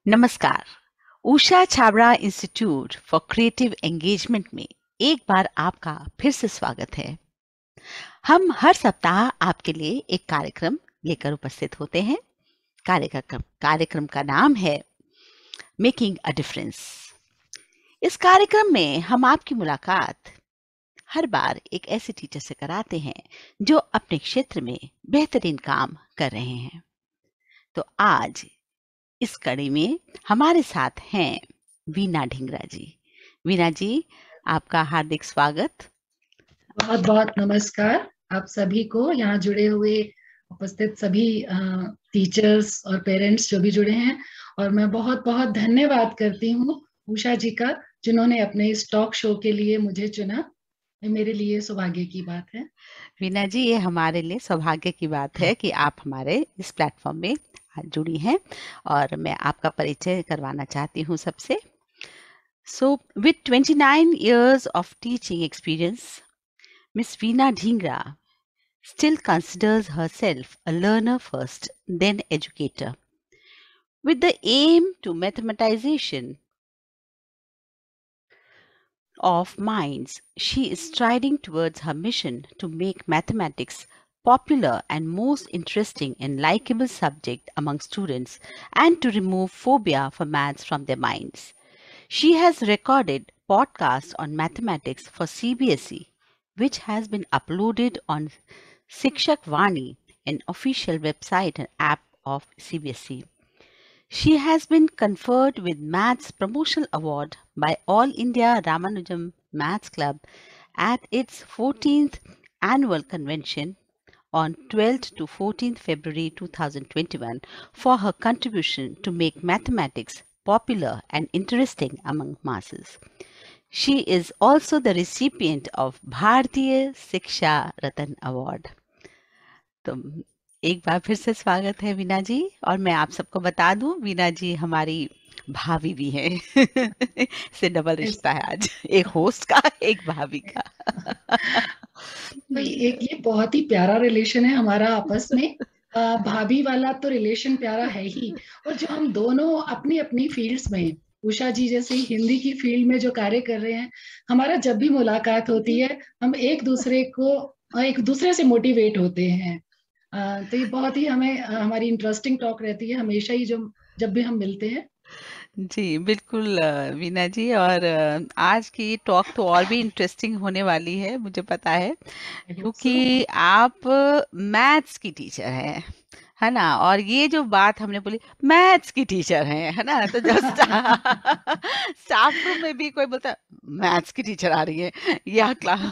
नमस्कार। Usha Chhabra institute for creative engagement में एक बार आपका फिर से स्वागत है। हम हर सप्ताह आपके लिए एक कार्यक्रम लेकर उपस्थित होते हैं। कार्यक्रम का नाम है मेकिंग अ डिफरेंस। इस कार्यक्रम में हम आपकी मुलाकात हर बार एक ऐसे टीचर से कराते हैं जो अपने क्षेत्र में बेहतरीन काम कर रहे हैं। तो आज इस कड़ी में हमारे साथ हैं वीना ढींगरा जी। वीना जी, आपका हार्दिक स्वागत। बहुत बहुत नमस्कार आप सभी को, यहाँ जुड़े हुए उपस्थित सभी टीचर्स और पेरेंट्स जो भी जुड़े हैं। और मैं बहुत बहुत धन्यवाद करती हूँ उषा जी का, जिन्होंने अपने इस टॉक शो के लिए मुझे चुना। ये मेरे लिए सौभाग्य की बात है। वीना जी, ये हमारे लिए सौभाग्य की बात है कि आप हमारे इस प्लेटफॉर्म में जुड़ी हैं और मैं आपका परिचय करवाना चाहती हूँ सबसे। So, with 29 years of teaching experience, Miss Veena Dhingra still considers herself a learner first, then educator. With the aim to mathematization of minds, she is striding towards her mission to make mathematics popular and most interesting and likable subject among students and to remove phobia for maths from their minds. She has recorded podcasts on mathematics for CBSE, which has been uploaded on Sikshak Vani, an official website and app of CBSE. She has been conferred with Maths Promotional Award by All India Ramanujam Maths Club at its 14th annual convention on 12th to 14th February 2021 for her contribution to make mathematics popular and interesting among masses. She is also the recipient of Bharatiya Siksha Ratan Award. तो एक बार फिर से स्वागत है वीना जी। और मैं आप सबको बता दूं, वीना जी हमारी भाभी भी हैं। से डबल रिश्ता है आज, एक होस्ट का, एक भाभी का। भाई एक ये बहुत ही प्यारा रिलेशन है हमारा आपस में। भाभी वाला तो रिलेशन प्यारा है ही। और जो हम दोनों अपनी अपनी फील्ड्स में, उषा जी जैसे हिंदी की फील्ड में जो कार्य कर रहे हैं, हमारा जब भी मुलाकात होती है हम एक दूसरे से मोटिवेट होते हैं। तो ये बहुत ही हमारी इंटरेस्टिंग टॉक रहती है हमेशा ही, जब भी हम मिलते हैं। जी बिल्कुल वीना जी। और आज की टॉक तो और भी इंटरेस्टिंग होने वाली है, मुझे पता है, क्योंकि आप मैथ्स की टीचर हैं, है ना। और ये जो बात हमने बोली, मैथ्स की टीचर हैं, है ना, तो जस्ट स्टाफ रूम में भी कोई बोलता है मैथ्स की टीचर आ रही है या क्लास।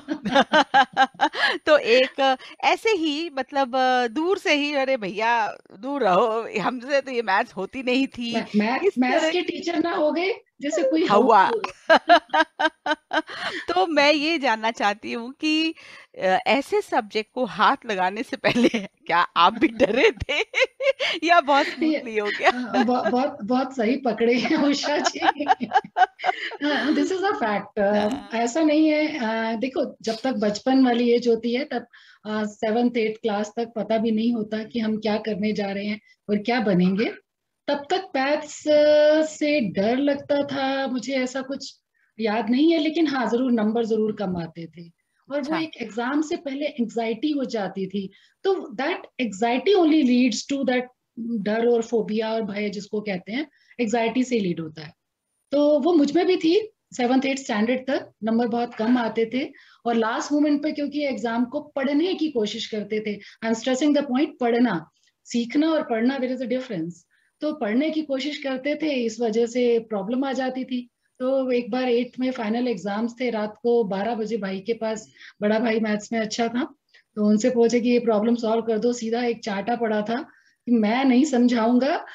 तो एक ऐसे ही, मतलब दूर से ही, अरे भैया दूर रहो, हमसे तो ये मैथ्स होती नहीं थी, इस मैथ्स तरह के टीचर ना हो गए जैसे कोई हुआ। हाउसफुल। तो मैं ये जानना चाहती हूँ कि ऐसे सब्जेक्ट को हाथ लगाने से पहले क्या आप भी डरे थे या बहुत स्मूथली हो गया? बहुत बहुत सही पकड़े हैं Usha ji. This is a fact. ऐसा नहीं है। देखो, जब तक बचपन वाली एज होती है तब 7th 8th क्लास तक पता भी नहीं होता कि हम क्या करने जा रहे हैं और क्या बनेंगे। तब तक मैथ्स से डर लगता था मुझे, ऐसा कुछ याद नहीं है, लेकिन हाँ जरूर नंबर जरूर कम आते थे। और वो अच्छा। एक एग्जाम से पहले एंग्जाइटी हो जाती थी। तो that anxiety only leads to that, डर और फोबिया और भय जिसको कहते हैं, एंग्जाइटी से लीड होता है। तो वो मुझ में भी थी। 7th 8th स्टैंडर्ड तक नंबर बहुत कम आते थे। और लास्ट मोमेंट पे क्योंकि एग्जाम को पढ़ने की कोशिश करते थे, I am stressing the point, पढ़ना, सीखना और पढ़ना, देयर इज अ डिफरेंस। तो पढ़ने की कोशिश करते थे, इस वजह से प्रॉब्लम आ जाती थी। तो एक बार 8th में फाइनल एग्जाम्स थे, रात को 12 बजे भाई के पास, बड़ा भाई मैथ्स में अच्छा था, तो उनसे पूछे कि ये प्रॉब्लम सॉल्व कर दो। सीधा एक चार्टा पड़ा था कि मैं नहीं समझाऊंगा,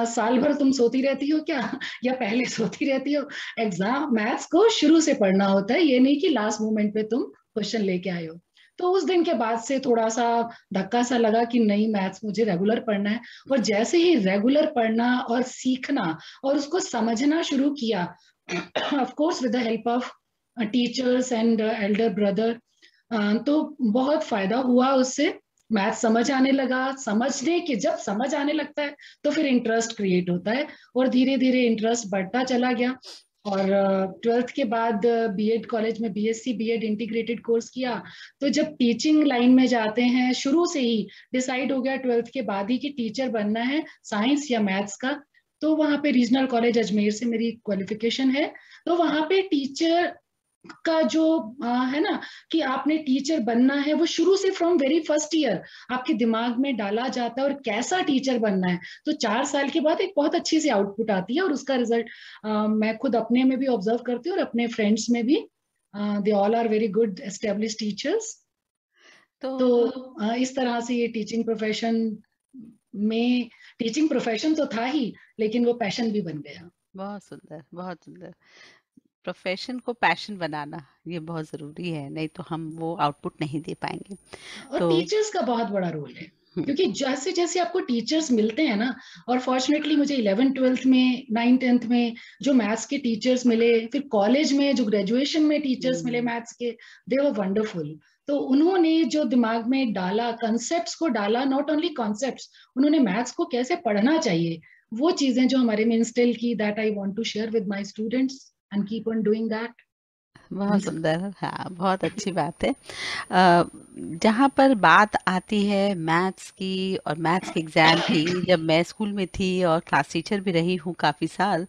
साल भर तुम सोती रहती हो क्या, या पहले सोती रहती हो। एग्जाम मैथ्स को शुरू से पढ़ना होता है, ये नहीं कि लास्ट मोमेंट पे तुम क्वेश्चन लेके आए हो। तो उस दिन के बाद से थोड़ा सा धक्का सा लगा कि नहीं, मैथ्स मुझे रेगुलर पढ़ना है। और जैसे ही रेगुलर पढ़ना और सीखना और उसको समझना शुरू किया, of course with the help of teachers and Elder brother, तो बहुत फायदा हुआ उससे। मैथ समझ आने लगा। समझने के जब समझ आने लगता है तो फिर इंटरेस्ट क्रिएट होता है, और धीरे धीरे इंटरेस्ट बढ़ता चला गया। और 12th के बाद बीएड कॉलेज में बीएससी बीएड इंटीग्रेटेड कोर्स किया। तो जब टीचिंग लाइन में जाते हैं, शुरू से ही डिसाइड हो गया 12th के बाद ही कि टीचर बनना है, साइंस या मैथ्स का। तो वहां पे रीजनल कॉलेज अजमेर से मेरी क्वालिफिकेशन है। तो वहां पे टीचर का जो है ना, कि आपने टीचर बनना है, वो शुरू से फ्रॉम वेरी फर्स्ट ईयर आपके दिमाग में डाला जाता है, और कैसा टीचर बनना है। तो 4 साल के बाद एक बहुत अच्छी सी आउटपुट आती है, और उसका रिजल्ट मैं खुद अपने में भी ऑब्जर्व करती हूँ और अपने फ्रेंड्स में भी। They all are very good establish teachers. तो तो इस तरह से ये में टीचिंग प्रोफेशन तो था ही, लेकिन वो पैशन भी बन गया। बहुत सुंदर, बहुत सुंदर। प्रोफेशन को पैशन बनाना ये बहुत ज़रूरी है, नहीं तो हम वो आउटपुट नहीं दे पाएंगे। और तो टीचर्स का बहुत बड़ा रोल है, हम्म, क्योंकि जैसे जैसे आपको टीचर्स मिलते हैं ना, और फॉर्चुनेटली मुझे 11th 12th में 9th 10th में जो मैथ्स के टीचर्स मिले, फिर कॉलेज में जो ग्रेजुएशन में टीचर्स मिले हम्म, मैथ्स के, दे वर वंडरफुल। तो उन्होंने जो दिमाग में डाला, कॉन्सेप्ट्स को डाला, नॉट ओनली कॉन्सेप्ट्स, उन्होंने मैथ्स को कैसे पढ़ना चाहिए, वो चीजें जो हमारे में इंस्टिल की, that I want to share with my students and keep on doing that. बहुत सुंदर, हाँ, बहुत अच्छी बात है। अ, जहाँ पर बात आती है मैथ्स की और मैथ्स के एग्ज़ाम की, जब मैं स्कूल में थी और क्लास टीचर भी रही हूँ काफ़ी साल,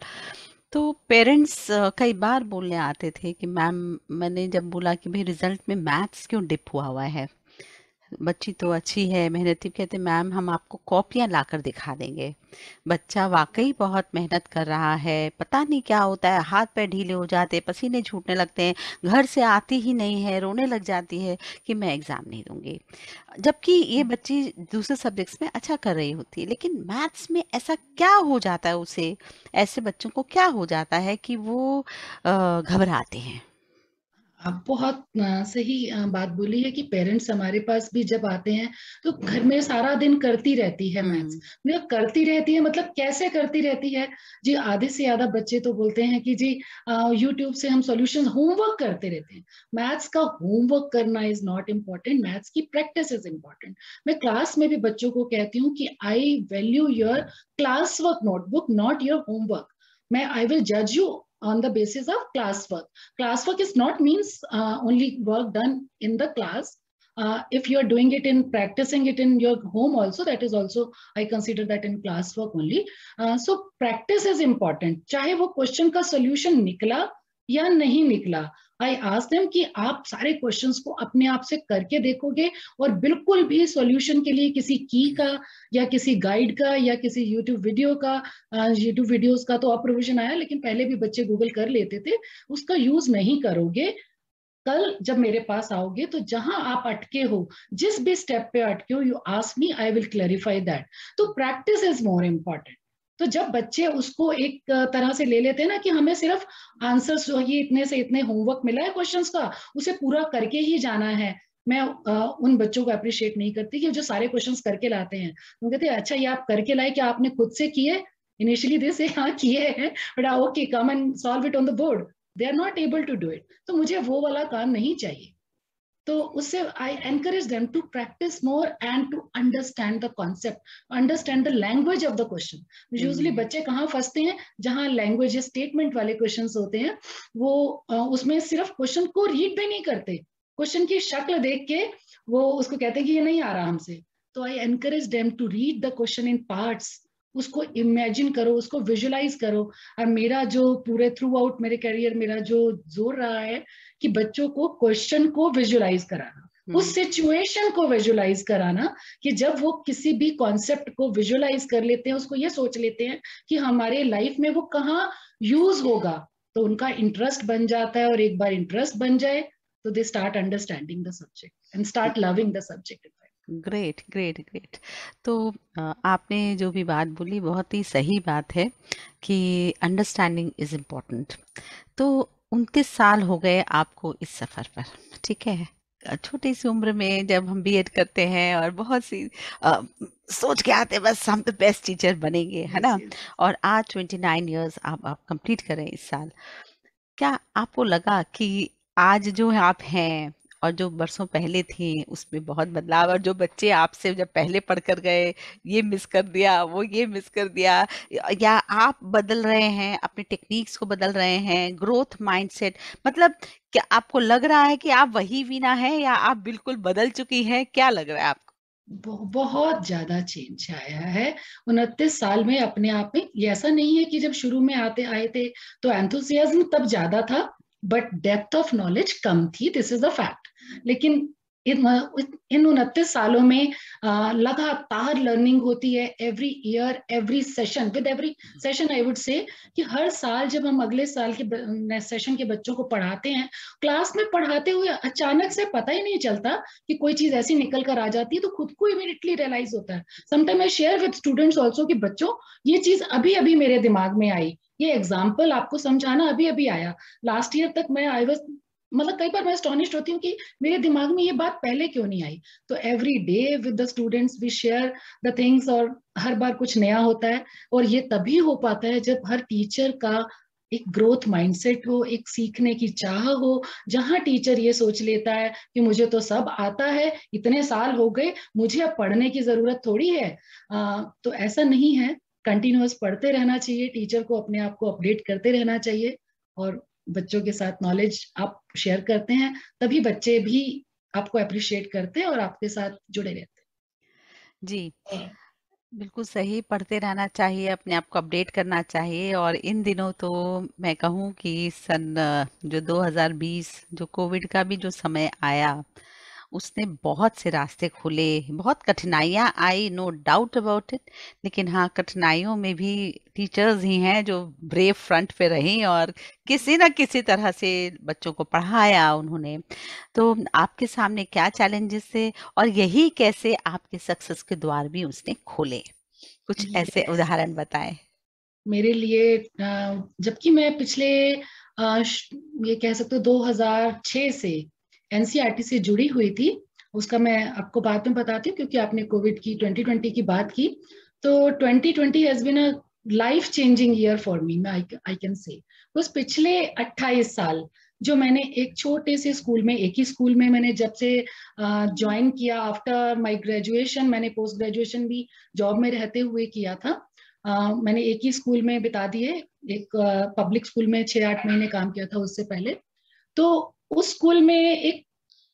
तो पेरेंट्स कई बार बोलने आते थे कि मैम, मैंने जब बोला कि भाई रिजल्ट में मैथ्स क्यों डिप हुआ हुआ है, बच्ची तो अच्छी है, मेहनती, कहते मैम हम आपको कॉपियाँ लाकर दिखा देंगे, बच्चा वाकई बहुत मेहनत कर रहा है, पता नहीं क्या होता है, हाथ पैर ढीले हो जाते, पसीने छूटने लगते हैं, घर से आती ही नहीं है, रोने लग जाती है कि मैं एग्ज़ाम नहीं दूंगी। जबकि ये बच्ची दूसरे सब्जेक्ट्स में अच्छा कर रही होती है, लेकिन मैथ्स में ऐसा क्या हो जाता है उसे, ऐसे बच्चों को क्या हो जाता है कि वो घबराते हैं। आप बहुत सही बात बोली है कि पेरेंट्स हमारे पास भी जब आते हैं तो घर में सारा दिन करती रहती है मैथ्स। हम्म। मतलब करती रहती है, मतलब कैसे करती रहती है जी। आधे से ज्यादा बच्चे तो बोलते हैं कि जी यूट्यूब से हम सॉल्यूशंस, होमवर्क करते रहते हैं। मैथ्स का होमवर्क करना इज नॉट इम्पोर्टेंट, मैथ्स की प्रैक्टिस इज इम्पोर्टेंट। मैं क्लास में भी बच्चों को कहती हूँ कि I value your class work notebook, not your homework. मैं आई विल जज you on the basis of classwork. Classwork is not means only work done in the class. If you are doing it in practicing it in your home also, that is also I consider that in classwork only. So practice is important. चाहे वो question का solution निकला या नहीं निकला, I ask them कि आप सारे क्वेश्चंस को अपने आप से करके देखोगे, और बिल्कुल भी सॉल्यूशन के लिए किसी की का या किसी गाइड का या किसी यूट्यूब वीडियो का, यूट्यूब वीडियोस का तो अब प्रोविजन आया, लेकिन पहले भी बच्चे गूगल कर लेते थे, उसका यूज नहीं करोगे। कल जब मेरे पास आओगे तो जहां आप अटके हो, जिस भी स्टेप पे अटके हो, you ask me, I will clarify that. तो प्रैक्टिस इज मोर इम्पॉर्टेंट। तो जब बच्चे उसको एक तरह से ले लेते हैं ना कि हमें सिर्फ आंसर्स जो ये इतने से इतने होमवर्क मिला है क्वेश्चंस का, उसे पूरा करके ही जाना है। मैं उन बच्चों को अप्रिशिएट नहीं करती कि जो सारे क्वेश्चंस करके लाते हैं। वो कहते हैं अच्छा ये आप करके लाए, क्या आपने खुद से किए? इनिशियली दे हाँ किए हैं, but okay come and solve it on the board. They are not able to do it. तो मुझे वो वाला काम नहीं चाहिए। तो उससे I encourage them to practice more and to understand the concept, understand the language of the question. Usually hmm. बच्चे कहाँ फंसते हैं, जहां लैंग्वेज स्टेटमेंट वाले क्वेश्चन होते हैं, वो उसमें सिर्फ क्वेश्चन को रीड भी नहीं करते, क्वेश्चन की शक्ल देख के वो उसको कहते हैं कि ये नहीं आ रहा हमसे। तो I encourage them to read the question in parts, उसको इमेजिन करो, उसको विजुलाइज करो। और मेरा जो पूरे थ्रू आउट मेरे करियर, मेरा जो जोर रहा है कि बच्चों को क्वेश्चन को विजुलाइज कराना, उस हम्म। सिचुएशन को विजुलाइज कराना, कि जब वो किसी भी कॉन्सेप्ट को विजुलाइज कर लेते हैं, उसको ये सोच लेते हैं कि हमारे लाइफ में वो कहाँ यूज होगा, तो उनका इंटरेस्ट बन जाता है। और एक बार इंटरेस्ट बन जाए तो they start understanding the subject and start loving the subject. Great, great, great. तो आपने जो भी बात बोली बहुत ही सही बात है कि अंडरस्टैंडिंग इज इम्पोर्टेंट। तो 29 साल हो गए आपको इस सफ़र पर, ठीक है। छोटी सी उम्र में जब हम बीएड करते हैं और बहुत सी अ, सोच के आते हैं बस हम तो बेस्ट टीचर बनेंगे, है यस ना। यस। और आज 29 ईयर्स आप कंप्लीट करें इस साल, क्या आपको लगा कि आज जो है आप हैं और जो बरसों पहले थी उसमें बहुत बदलाव, और जो बच्चे आपसे जब पहले पढ़ कर गए, ये मिस कर दिया, वो ये मिस कर दिया, या आप बदल रहे हैं, अपनी टेक्निक्स को बदल रहे हैं, ग्रोथ माइंडसेट, मतलब क्या आपको लग रहा है कि आप वही वीना है या आप बिल्कुल बदल चुकी हैं, क्या लग रहा है आपको? बहुत ज्यादा चेंज आया है 29 साल में अपने आप में। ये ऐसा नहीं है कि जब शुरू में आते आए थे तो एंथुसियाज्म तब ज्यादा था, बट डेप्थ ऑफ नॉलेज कम थी, दिस इज अ फैक्ट। लेकिन इन इन 29 सालों में लगातार लर्निंग होती है, every year every session, with every session I would say कि हर साल जब हम अगले साल के सेशन के बच्चों को पढ़ाते हैं, क्लास में पढ़ाते हुए अचानक से पता ही नहीं चलता कि कोई चीज ऐसी निकल कर आ जाती है, तो खुद को इमीडिएटली रियलाइज होता है। Sometime I share with students also कि बच्चों ये चीज अभी अभी मेरे दिमाग में आई, ये एग्जाम्पल आपको समझाना अभी अभी आया। लास्ट ईयर तक मैं आई वॉज, मतलब कई बार मैं अस्टॉनिश्ड होती हूँ कि मेरे दिमाग में ये बात पहले क्यों नहीं आई। तो every day with the students we share the things, और हर बार कुछ नया होता है। और ये तभी हो पाता है जब हर टीचर का एक ग्रोथ माइंडसेट हो, एक सीखने की चाह हो, जहां टीचर ये सोच लेता है कि मुझे तो सब आता है, इतने साल हो गए, मुझे अब पढ़ने की जरूरत थोड़ी है। तो ऐसा नहीं है, कंटिन्यूअस पढ़ते रहना चाहिए, टीचर को अपने आप को अपडेट करते रहना चाहिए, और बच्चों के साथ नॉलेज आप शेयर करते हैं तभी बच्चे भी आपको अप्रिशिएट करते हैं और आपके साथ जुड़े रहते जी, हैं। बिल्कुल सही, पढ़ते रहना चाहिए, अपने आप को अपडेट करना चाहिए। और इन दिनों तो मैं कहूँ कि जो 2020 जो कोविड का भी जो समय आया, उसने बहुत से रास्ते खुले, बहुत कठिनाइयाँ आई, नो डाउट अबाउट इट। लेकिन हाँ, कठिनाइयों में भी टीचर्स ही हैं जो ब्रेव फ्रंट पे रहीं और किसी न किसी तरह से बच्चों को पढ़ाया उन्होंने। तो आपके सामने क्या चैलेंजेस थे, और यही कैसे आपके सक्सेस के द्वार भी उसने खोले? कुछ ऐसे Yes. उदाहरण बताएं। मेरे लिए जबकि मैं पिछले ये कह सकते हो 2006 से एनसीईआरटी से जुड़ी हुई थी, उसका मैं आपको बाद में बताती हूँ क्योंकि आपने कोविड की 2020 की बात की। तो 2020 has been a life changing year for me, I can say. बस पिछले 28 साल जो मैंने एक छोटे से स्कूल में, एक ही स्कूल में मैंने जब से ज्वाइन किया आफ्टर माय ग्रेजुएशन, मैंने पोस्ट ग्रेजुएशन भी जॉब में रहते हुए किया था। मैंने एक ही स्कूल में बिता दिए, एक पब्लिक स्कूल में 6-8 महीने काम किया था उससे पहले। तो उस स्कूल में एक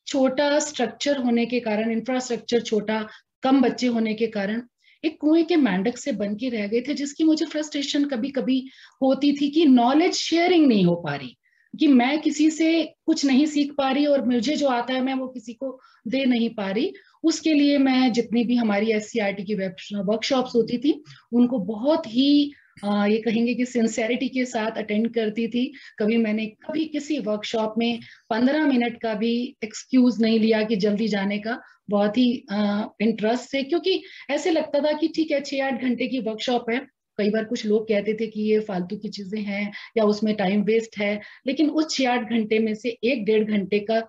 छोटा स्ट्रक्चर होने के कारण, इंफ्रास्ट्रक्चर छोटा, कम बच्चे होने के कारण एक कुएं के मेंढक से बन के रह गए थे, जिसकी मुझे फ्रस्ट्रेशन कभी कभी होती थी कि नॉलेज शेयरिंग नहीं हो पा रही, कि मैं किसी से कुछ नहीं सीख पा रही और मुझे जो आता है मैं वो किसी को दे नहीं पा रही। उसके लिए मैं जितनी भी हमारी एससीईआरटी की वर्कशॉप्स होती थी उनको बहुत ही ये कहेंगे कि सिंसेरिटी के साथ अटेंड करती थी। कभी मैंने कभी किसी वर्कशॉप में 15 मिनट का भी एक्सक्यूज नहीं लिया कि जल्दी जाने का, बहुत ही इंटरेस्ट से, क्योंकि ऐसे लगता था कि ठीक है 6-8 घंटे की वर्कशॉप है। कई बार कुछ लोग कहते थे कि ये फालतू की चीजें हैं या उसमें टाइम वेस्ट है, लेकिन उस 6-8 घंटे में से 1-1.5 घंटे का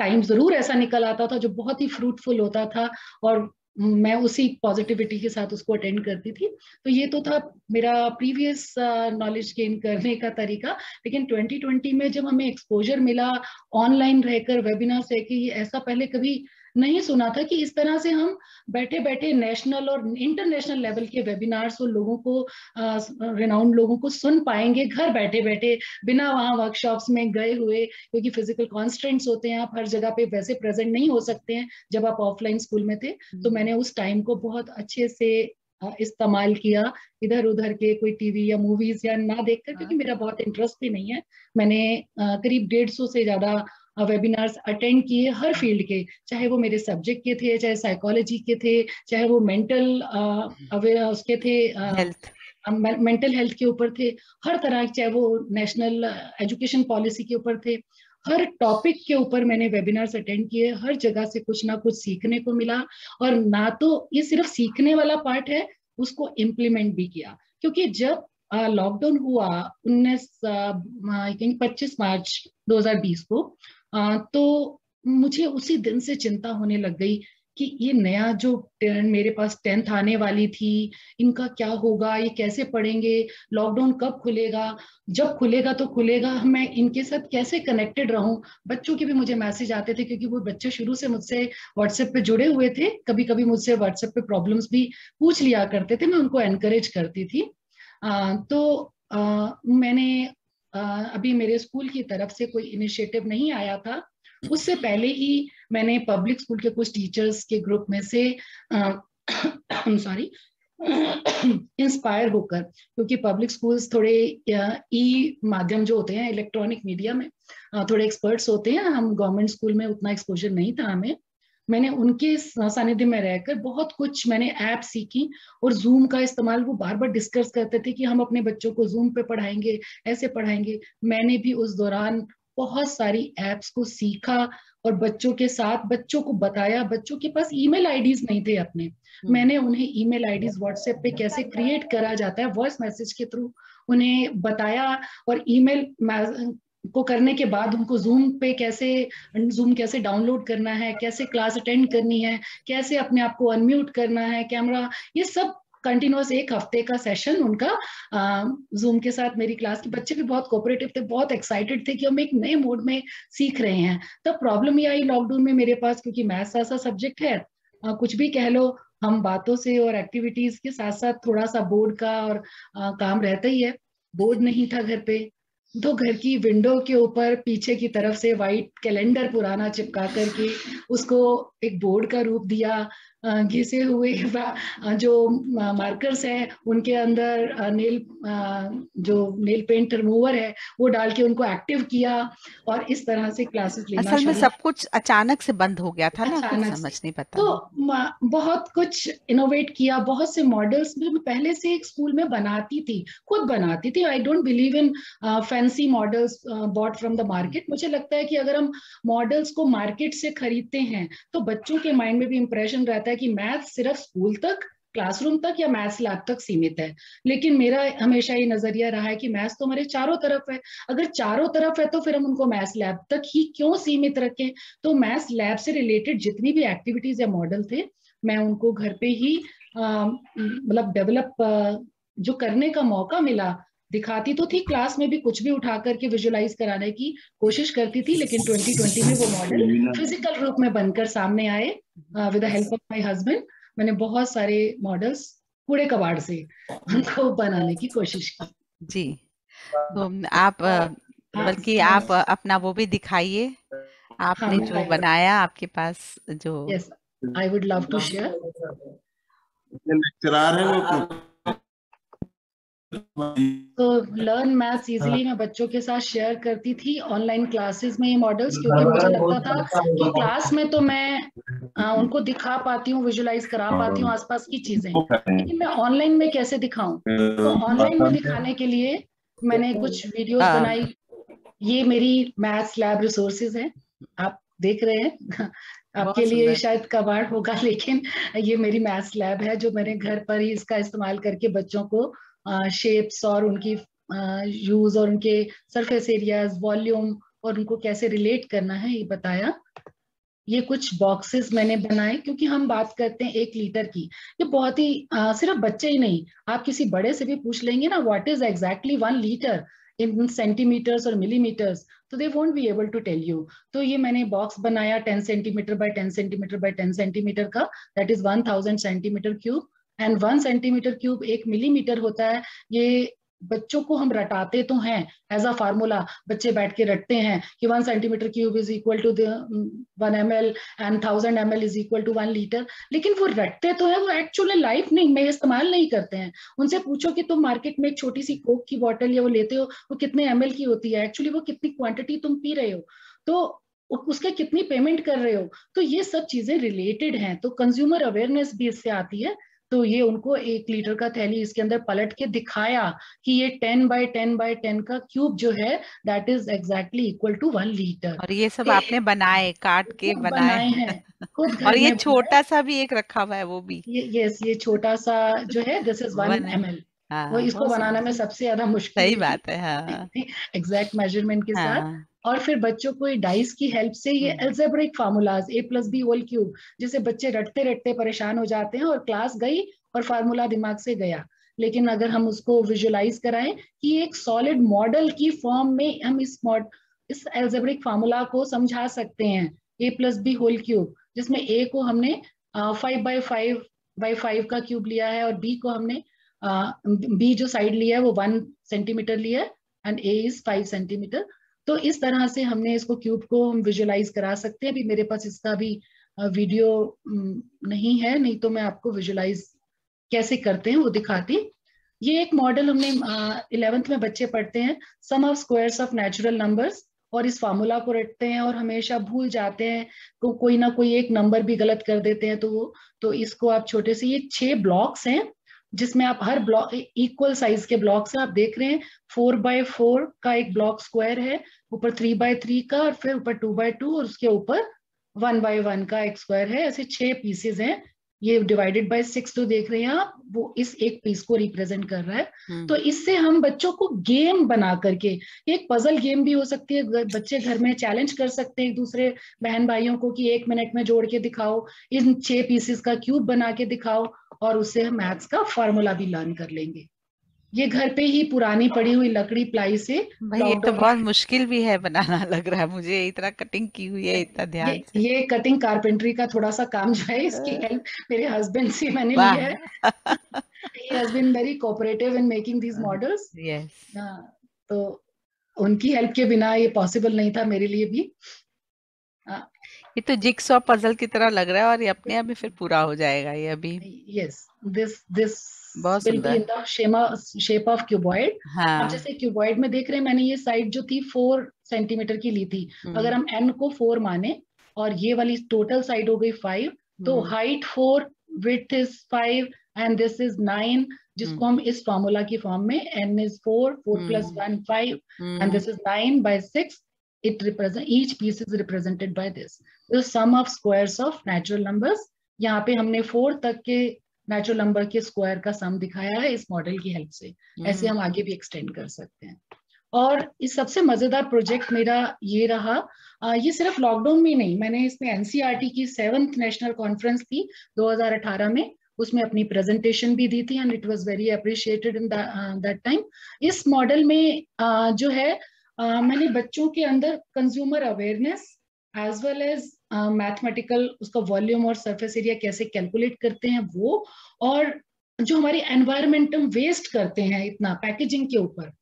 टाइम जरूर ऐसा निकल आता था जो बहुत ही फ्रूटफुल होता था, और मैं उसी पॉजिटिविटी के साथ उसको अटेंड करती थी। तो ये तो था मेरा प्रीवियस नॉलेज गेन करने का तरीका। लेकिन 2020 में जब हमें एक्सपोजर मिला ऑनलाइन रहकर, वेबिनार से, कि ऐसा पहले कभी नहीं सुना था कि इस तरह से हम बैठे बैठे नेशनल और इंटरनेशनल लेवल के वेबिनार्स और लोगों को, रिनाउंड लोगों को सुन पाएंगे घर बैठे बैठे, बिना वहां वर्कशॉप्स में गए हुए, क्योंकि फिजिकल कॉन्स्ट्रेंट्स होते हैं, आप हर जगह पे वैसे प्रेजेंट नहीं हो सकते हैं जब आप ऑफलाइन स्कूल में थे। तो मैंने उस टाइम को बहुत अच्छे से इस्तेमाल किया, इधर उधर के कोई टीवी या मूवीज या ना देखकर, क्योंकि मेरा बहुत इंटरेस्ट भी नहीं है। मैंने करीब 150 से ज्यादा वेबिनार्स अटेंड किए हर फील्ड के, चाहे वो मेरे सब्जेक्ट के थे, चाहे साइकोलॉजी के थे, चाहे वो मेंटल उसके थे, हेल्थ। मेंटल हेल्थ के ऊपर थे, हर तरह, चाहे वो नेशनल एजुकेशन पॉलिसी के ऊपर थे। हर टॉपिक के ऊपर मैंने वेबिनार्स अटेंड किए, हर जगह से कुछ ना कुछ सीखने को मिला। और ना तो ये सिर्फ सीखने वाला पार्ट है, उसको इम्प्लीमेंट भी किया, क्योंकि जब लॉकडाउन हुआ 25 मार्च 2020 को, तो मुझे उसी दिन से चिंता होने लग गई कि ये नया जो मेरे पास 10th आने वाली थी, इनका क्या होगा, ये कैसे पढ़ेंगे, लॉकडाउन कब खुलेगा, जब खुलेगा तो खुलेगा, मैं इनके साथ कैसे कनेक्टेड रहूं। बच्चों के भी मुझे मैसेज आते थे, क्योंकि वो बच्चे शुरू से मुझसे व्हाट्सएप पे जुड़े हुए थे, कभी कभी मुझसे व्हाट्सएप पे प्रॉब्लम्स भी पूछ लिया करते थे, मैं उनको एनकरेज करती थी। मैंने अभी मेरे स्कूल की तरफ से कोई इनिशिएटिव नहीं आया था, उससे पहले ही मैंने पब्लिक स्कूल के कुछ टीचर्स के ग्रुप में से सॉरी इंस्पायर होकर, क्योंकि पब्लिक स्कूल्स थोड़े ई माध्यम जो होते हैं, इलेक्ट्रॉनिक मीडिया में थोड़े एक्सपर्ट्स होते हैं, हम गवर्नमेंट स्कूल में उतना एक्सपोजर नहीं था हमें। मैंने उनके सानिध्य में रहकर बहुत कुछ मैंने ऐप सीखी, और जूम का इस्तेमाल, वो बार बार डिस्कस करते थे कि हम अपने बच्चों को जूम पे पढ़ाएंगे, ऐसे पढ़ाएंगे। मैंने भी उस दौरान बहुत सारी एप्स को सीखा, और बच्चों के साथ बच्चों को बताया। बच्चों के पास ईमेल आईडीज नहीं थे अपने, मैंने उन्हें ईमेल आईडीज व्हाट्सएप पे कैसे क्रिएट करा जाता है वॉइस मैसेज के थ्रू उन्हें बताया, और ईमेल को करने के बाद उनको जूम कैसे डाउनलोड करना है, कैसे क्लास अटेंड करनी है, कैसे अपने आप को अनम्यूट करना है, कैमरा, ये सब कंटिन्यूअस 1 हफ्ते का सेशन उनका जूम के साथ। मेरी क्लास के बच्चे भी बहुत कोऑपरेटिव थे, बहुत एक्साइटेड थे कि हम एक नए मोड में सीख रहे हैं। तब प्रॉब्लम ये आई लॉकडाउन में मेरे पास, क्योंकि मैथ्स ऐसा सब्जेक्ट है, कुछ भी कह लो, हम बातों से और एक्टिविटीज के साथ साथ थोड़ा सा बोर्ड का और काम रहता ही है। बोर्ड नहीं था घर पे, तो घर की विंडो के ऊपर पीछे की तरफ से वाइट कैलेंडर पुराना चिपका करके उसको एक बोर्ड का रूप दिया। घिसे हुए जो मार्कर्स हैं उनके अंदर जो नेल पेंट रिमूवर है वो डाल के उनको एक्टिव किया, और इस तरह से क्लासेस लेना असल में शुरू। सब कुछ अचानक से बंद हो गया था ना, कुछ अचानक से, समझ नहीं पता। तो बहुत कुछ इनोवेट किया, बहुत से मॉडल्स भी मैं पहले से एक स्कूल में बनाती थी, खुद बनाती थी। I don't believe in fancy models bought from the market. मुझे लगता है कि अगर हम मॉडल्स को मार्केट से खरीदते हैं तो बच्चों के माइंड में भी इंप्रेशन रहता है कि मैथ सिर्फ स्कूल तक, क्लासरूम तक या मैथ्स लैब तक सीमित है। लेकिन मेरा हमेशा ये नजरिया रहा है कि मैथ्स तो हमारे चारों तरफ है, अगर चारों तरफ है तो फिर हम उनको मैथ्स लैब तक ही क्यों सीमित रखें। तो मैथ्स लैब से रिलेटेड जितनी भी एक्टिविटीज या मॉडल थे, मैं उनको घर पे ही मतलब डेवलप जो करने का मौका मिला, दिखाती तो थी, क्लास में भी कुछ भी उठा करके विजुलाइज कराने की कोशिश करती थी। लेकिन 2020 में वो मॉडल फिजिकल रूप में बनकर सामने आए with the help of my husband. मैंने बहुत सारे मॉडल्स कूड़े कबाड़ से उनको बनाने की कोशिश की। जी, तो आप बल्कि आप अपना वो भी दिखाइए, आपने जो बनाया, आपके पास जो। Yes, I would love to share. Lecturer है वो। तो लर्न मैथ्स इजीली मैं बच्चों के साथ शेयर करती थी ऑनलाइन क्लासेस में ये मॉडल्स, क्योंकि मुझे लगता था कि क्लास में तो मैं उनको दिखा पाती हूँ, विजुलाइज करा पाती हूँ आसपास की चीजें, लेकिन मैं ऑनलाइन में कैसे दिखाऊं। तो ऑनलाइन में दिखाने के लिए मैंने कुछ वीडियोस बनाई। ये मेरी मैथ्स लैब रिसोर्सेज है, आप देख रहे हैं। आपके लिए शायद कबाड़ होगा, लेकिन ये मेरी मैथ्स लैब है जो मैंने घर पर ही इसका इस्तेमाल करके बच्चों को शेप्स और उनकी यूज और उनके सरफेस एरियाज, वॉल्यूम और उनको कैसे रिलेट करना है ये बताया। ये कुछ बॉक्सेस मैंने बनाए, क्योंकि हम बात करते हैं 1 लीटर की, ये बहुत ही सिर्फ बच्चे ही नहीं, आप किसी बड़े से भी पूछ लेंगे ना what is exactly 1 litre in centimetres और मिलीमीटर्स, तो they won't be able to tell you. तो ये मैंने बॉक्स बनाया 10 centimetre by 10 centimetre by 10 centimetre का, that is 1000 centimetre cube. And 1 centimetre cube 1 millimetre होता है। ये बच्चों को हम रटाते तो हैं एज अ फार्मूला, बच्चे बैठ के रटते हैं कि 1 centimetre cube is equal to 1 ml and 1000 ml is equal to 1 litre, लेकिन वो रटते तो है, वो एक्चुअली लाइफ नहीं में इस्तेमाल नहीं करते हैं। उनसे पूछो कि तुम मार्केट में एक छोटी सी कोक की बॉटल या वो लेते हो, वो कितने ml की होती है, एक्चुअली वो कितनी क्वांटिटी तुम पी रहे हो, तो उसके कितनी पेमेंट कर रहे हो। तो ये सब चीजें रिलेटेड हैं, तो कंज्यूमर अवेयरनेस भी इससे आती है। तो ये उनको 1 लीटर का थैली इसके अंदर पलट के दिखाया कि ये 10 बाय 10 बाय 10 का क्यूब जो है that is exactly equal to 1 litre. और ये सब आपने बनाए, काट के खुद बनाए हैं, खुद घर और ये में छोटा सा भी एक रखा हुआ है, वो भी ये छोटा सा जो है दिस इज 1 ml। वो हाँ, इसको बहुत बनाना सुंदर, में सबसे ज्यादा मुश्किल सही हुई बात है। हाँ थी एग्जैक्ट मेजरमेंट के साथ। हाँ और फिर बच्चों को डाइस की हेल्प से ये algebraic formulas a+b whole cube, जिसे बच्चे रटते रटते परेशान हो जाते हैं और क्लास गई और फार्मूला दिमाग से गया। लेकिन अगर हम उसको विजुलाइज कराएं कि एक सॉलिड मॉडल की फॉर्म में हम इस एल्जेब्रिक फार्मूला को समझा सकते हैं, a+b होल क्यूब, जिसमें a को हमने 5 बाई 5 का क्यूब लिया है और b को हमने b जो साइड लिया है वो 1 सेंटीमीटर लिया है एंड a इज 5 सेंटीमीटर। तो इस तरह से हमने इसको क्यूब को हम विजुलाइज करा सकते हैं। अभी मेरे पास इसका भी वीडियो नहीं है, नहीं तो मैं आपको विजुलाइज कैसे करते हैं वो दिखाती। ये एक मॉडल हमने 11th में बच्चे पढ़ते हैं, sum of squares of natural numbers, और इस फार्मूला को रटते हैं और हमेशा भूल जाते हैं, कोई ना कोई एक नंबर भी गलत कर देते हैं। तो इसको आप छोटे से, ये 6 ब्लॉक्स हैं जिसमें आप हर ब्लॉक इक्वल साइज के ब्लॉक्स हैं, आप देख रहे हैं 4 बाई 4 का एक ब्लॉक स्क्वायर है, ऊपर 3 बाई 3 का, और फिर ऊपर 2 बाई 2 और उसके ऊपर 1 बाई 1 का एक स्क्वायर है। ऐसे 6 पीसेज हैं, ये डिवाइडेड बाय 6 जो देख रहे हैं आप, वो इस एक पीस को रिप्रेजेंट कर रहा है। तो इससे हम बच्चों को गेम बना करके, एक पजल गेम भी हो सकती है, बच्चे घर में चैलेंज कर सकते हैं एक दूसरे बहन भाइयों को कि 1 मिनट में जोड़ के दिखाओ, इन 6 पीसेस का क्यूब बना के दिखाओ, और उससे हम मैथ्स का फॉर्मूला भी लर्न कर लेंगे। ये घर पे ही पुरानी पड़ी हुई लकड़ी प्लाई से भाई ये तो बहुत मुश्किल भी है बनाना, लग रहा है मुझे, इतना कटिंग की हुई है इतना ध्यान से। ये कटिंग कारपेंट्री का थोड़ा सा काम जो है, इसकी हेल्प मेरे हस्बैंड से मैंने ली वाह। है। he has been very cooperative in making these models. Yes, तो उनकी हेल्प के बिना ये पॉसिबल नहीं था मेरे लिए भी। ये तो जिक्सॉ पजल की तरह लग रहा है, और ये अपने आप ही फिर पूरा हो जाएगा ये अभी। यस, दिस बहुत विल बी इन सुंदर। The shape of cuboid. आप हाँ। जैसे क्यूबॉइड में देख रहे हैं, मैंने ये साइड जो थी 4 सेंटीमीटर की ली थी। अगर हम n को 4 माने और ये वाली टोटल साइड हो गई 5, तो height 4, width is 5 and this is 9, जिसको हम इस फॉर्मूला की फॉर्म में n is 4, 4 + 1 5 and this is 9 by 6, it represent each piece is represented by this, the sum of squares of natural numbers। यहाँ पे हमने 4 तक के नेचुरल नंबर के स्क्वायर का सम दिखाया है इस मॉडल की हेल्प से। ऐसे हम आगे भी एक्सटेंड कर सकते हैं। और इस सबसे मजेदार प्रोजेक्ट मेरा ये रहा, ये सिर्फ लॉकडाउन में नहीं, मैंने इसमें एनसीईआरटी की 7th नेशनल कॉन्फ्रेंस थी 2018 में, उसमें अपनी प्रेजेंटेशन भी दी थी and it was very appreciated in that time. इस मॉडल में जो है मैंने बच्चों के अंदर consumer awareness as well as mathematical, उसका वॉल्यूम और सरफेस एरिया कैसे कैलकुलेट करते हैं वो, और जो हमारी एनवायरमेंटल वेस्ट करते हैं इतना पैकेजिंग के ऊपर,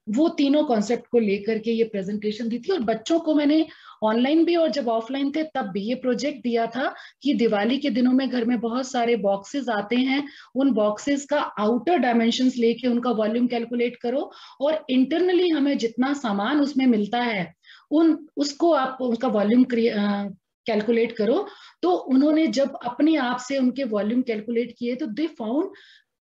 वो तीनों कॉन्सेप्ट को लेकर के ये प्रेजेंटेशन दी थी। और बच्चों को मैंने ऑनलाइन भी और जब ऑफलाइन थे तब भी ये प्रोजेक्ट दिया था कि दिवाली के दिनों में घर में बहुत सारे बॉक्सेस आते हैं, उन बॉक्सेस का आउटर डायमेंशंस लेके उनका वॉल्यूम कैलकुलेट करो, और इंटरनली हमें जितना सामान उसमें मिलता है उसको आप उसका वॉल्यूम कैलकुलेट करो। तो उन्होंने जब अपने आप से उनके वॉल्यूम कैलकुलेट किए तो दे फाउंड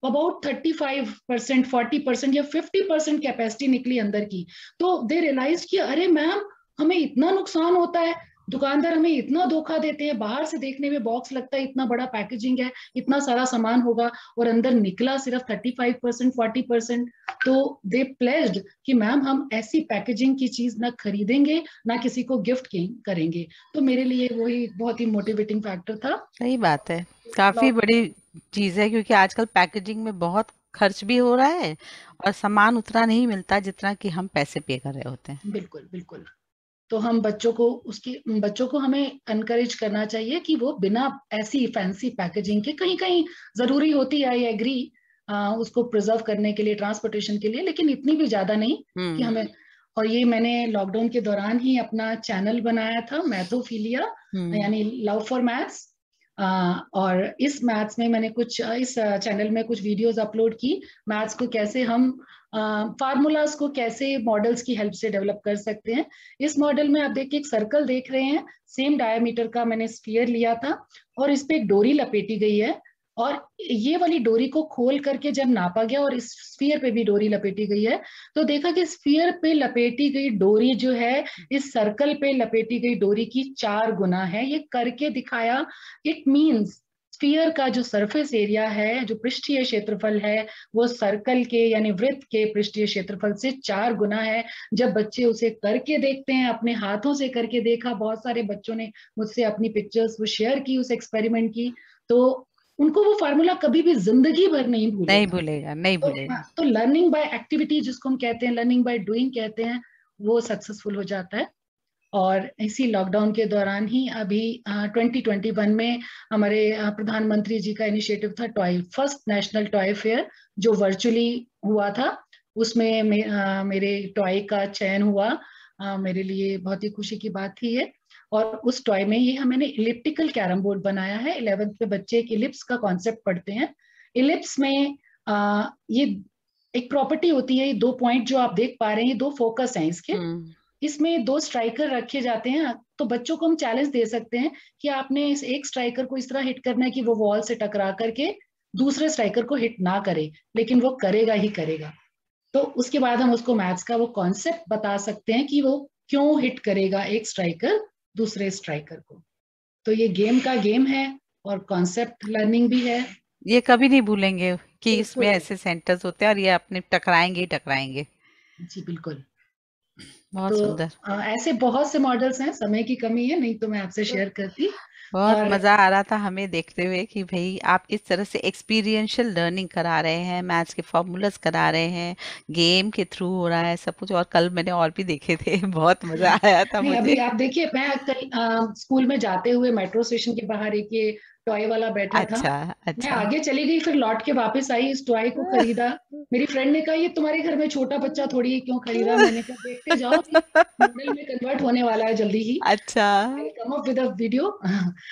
अबाउट 35%, 40% या 50% कैपेसिटी निकली अंदर की। तो दे रियलाइज कि अरे मैम, हमें इतना नुकसान होता है, दुकानदार हमें इतना धोखा देते हैं, बाहर से देखने में बॉक्स लगता है इतना बड़ा पैकेजिंग है, इतना सारा सामान होगा, और अंदर निकला सिर्फ 35%, 40%। तो दे प्लेज्ड कि मैम हम ऐसी पैकेजिंग की चीज ना खरीदेंगे, ना किसी को गिफ्ट करेंगे। तो मेरे लिए वही बहुत ही मोटिवेटिंग फैक्टर था। सही बात है, काफी बड़ी चीज है, क्योंकि आजकल पैकेजिंग में बहुत खर्च भी हो रहा है और सामान उतना नहीं मिलता जितना कि हम पैसे पे कर रहे होते हैं। बिल्कुल बिल्कुल। तो हम बच्चों को हमें एनकरेज करना चाहिए कि वो बिना ऐसी फैंसी पैकेजिंग के, कहीं कहीं जरूरी होती है, आई एग्री, उसको प्रिजर्व करने के लिए, ट्रांसपोर्टेशन के लिए, लेकिन इतनी भी ज्यादा नहीं कि हमें। और ये मैंने लॉकडाउन के दौरान ही अपना चैनल बनाया था, मैथोफिलिया, यानी लव फॉर मैथ्स। और इस मैथ्स में मैंने इस चैनल में कुछ वीडियोस अपलोड की, मैथ्स को कैसे हम फार्मूलाज को कैसे मॉडल्स की हेल्प से डेवलप कर सकते हैं। इस मॉडल में आप देखिए एक सर्कल देख रहे हैं, सेम डायमीटर का मैंने स्फीयर लिया था और इस पे एक डोरी लपेटी गई है, और ये वाली डोरी को खोल करके जब नापा गया और इस स्फीयर पे भी डोरी लपेटी गई है, तो देखा कि स्फीयर पे लपेटी गई डोरी जो है इस सर्कल पे लपेटी गई डोरी की 4 गुना है। ये करके दिखाया। इट मीन्स स्फीयर का जो सरफेस एरिया है, जो पृष्ठीय क्षेत्रफल है, वो सर्कल के यानी वृत्त के पृष्ठीय क्षेत्रफल से 4 गुना है। जब बच्चे उसे करके देखते हैं, अपने हाथों से करके देखा, बहुत सारे बच्चों ने मुझसे अपनी पिक्चर्स वो शेयर की उस एक्सपेरिमेंट की, तो उनको वो फार्मूला कभी भी जिंदगी भर नहीं नहीं भूलेगा। भूलेगा, नहीं तो भूलेगा। तो लर्निंग बाय एक्टिविटी जिसको हम कहते हैं, लर्निंग बाय डूइंग कहते हैं, वो सक्सेसफुल हो जाता है। और इसी लॉकडाउन के दौरान ही अभी 2021 में हमारे प्रधानमंत्री जी का इनिशिएटिव था toy, first national toy fair जो वर्चुअली हुआ था, उसमें मेरे टॉय का चयन हुआ। मेरे लिए बहुत ही खुशी की बात थी ये। और उस टॉय में ही मैंने इलिप्टिकल कैरम बोर्ड बनाया है। 11th में बच्चे एक इलिप्स का कॉन्सेप्ट पढ़ते हैं। इलिप्स में ये एक प्रॉपर्टी होती है, ये 2 पॉइंट जो आप देख पा रहे हैं, ये 2 फोकस हैं इसके। हम्म। इसमें 2 स्ट्राइकर रखे जाते हैं, तो बच्चों को हम चैलेंज दे सकते हैं कि आपने इस एक स्ट्राइकर को इस तरह हिट करना है कि वो वॉल से टकरा करके दूसरे स्ट्राइकर को हिट ना करे, लेकिन वो करेगा ही करेगा। तो उसके बाद हम उसको मैथ्स का वो कॉन्सेप्ट बता सकते हैं कि वो क्यों हिट करेगा एक स्ट्राइकर दूसरे स्ट्राइकर को। तो ये गेम का गेम है और कॉन्सेप्ट लर्निंग भी है। ये कभी नहीं भूलेंगे कि इसमें बिल्कुल। ऐसे सेंटर्स होते हैं और ये अपने टकराएंगे ही टकराएंगे। जी बिल्कुल। बहुत तो सुंदर। ऐसे बहुत से मॉडल्स हैं, समय की कमी है, नहीं तो मैं आपसे शेयर करती। बहुत और मजा आ रहा था हमें देखते हुए कि भाई आप इस तरह से एक्सपीरियंशियल लर्निंग करा रहे हैं, मैथ्स के फॉर्मूलाज करा रहे हैं, गेम के थ्रू हो रहा है सब कुछ। और कल मैंने और भी देखे थे बहुत मजा आया था नहीं, मुझे। अभी आप देखिए, मैं कल स्कूल में जाते हुए मेट्रो स्टेशन के बाहर एक ये टॉय वाला बैठा था। अच्छा। मैं अच्छा। आगे चली गई, फिर लौट के वापस आई, इस टॉय को खरीदा। मेरी फ्रेंड ने कहा ये तुम्हारे घर में छोटा बच्चा थोड़ी है, क्यों खरीदा? मैंने कहा देखते जाओ, ये मॉडल में कन्वर्ट होने वाला है जल्दी ही। अच्छा। I come up with a video.